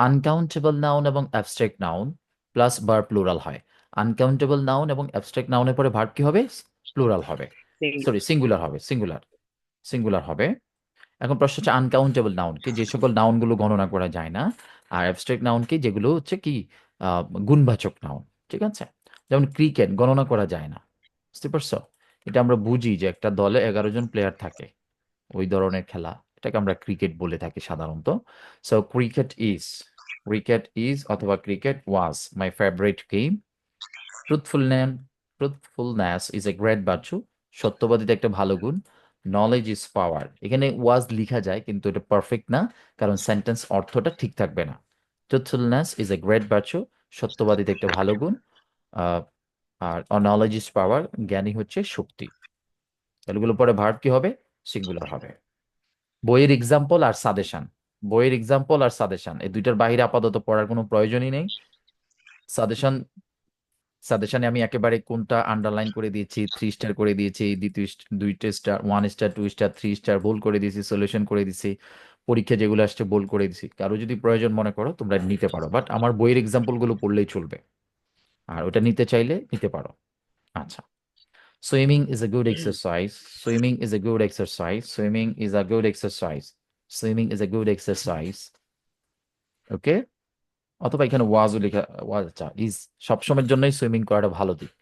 Uncountable noun এবং abstract noun plus verb plural হয়। Uncountable noun এবং অ্যাবস্ট্রাক্ট নাউনের পরে ভার্ব কি হবে? প্লুরাল হবে, সরি সিঙ্গুলার হবে, সিঙ্গুলার হবে। এখন প্রশ্ন হচ্ছে আনকাউন্টেবল নাউনকে, যে সকল নাউনগুলো গণনা করা যায় না, আর অ্যাবস্ট্রাক্ট নাউনকে যেগুলো হচ্ছে কি গুণবাচক নাউন। ঠিক আছে, যেমন ক্রিকেট গণনা করা যায় না, বুঝতে পারছো? এটা আমরা বুঝি যে একটা দলে 11 জন প্লেয়ার থাকে, ওই ধরনের খেলা, এটাকে আমরা ক্রিকেট বলে থাকি সাধারণত। সো ক্রিকেট ইজ অথবা cricket was my favourite game. Truthfulness truthfulness is a great virtue. সত্যবাদিতা একটা ভালো গুণ। নলেজ ইজ পাওয়ার, এখানে ওয়াজ লিখা যায় কিন্তু এটা পারফেক্ট না, কারণ সেন্টেন্স অর্থটা ঠিক থাকবে না। Truthfulness is a great virtue, সত্যবাদিতা একটা ভালো গুণ। আহ, আর নলেজ ইজ পাওয়ার, জ্ঞানী হচ্ছে শক্তি। এগুলো পরে ভার্ব কি হবে? সিঙ্গুলার হবে। বইয়ের এক্সাম্পল আর সাজেশন এই দুইটার বাইরে আপাতত পড়ার কোনো প্রয়োজনই নেই। সাজেশন সাজেশনে আমি একেবারে কোনটা আন্ডারলাইন করে দিয়েছি, 3 স্টার করে দিয়েছি, দ্বিতীয় 2 star, 1 star, 2 star, 3 star bold করে দিয়েছি, সলিউশন করে দিয়েছি, পরীক্ষা যেগুলো আসছে বোল্ড করে দিয়েছি। কারো যদি প্রয়োজন মনে করো তোমরা নিতে পারো, বাট আমার বইয়ের এক্সাম্পলগুলো পড়লেই চলবে, আর ওটা নিতে চাইলে নিতে পারো। আচ্ছা, swimming is a good exercise, swimming is a good exercise, swimming is a good exercise, swimming is a good exercise. Okay, অথবা এখানে ওয়াজও লেখা, ওয়াজ, আচ্ছা, ইজ সবসময়ের জন্যই সুইমিং করাটা ভালো দিক।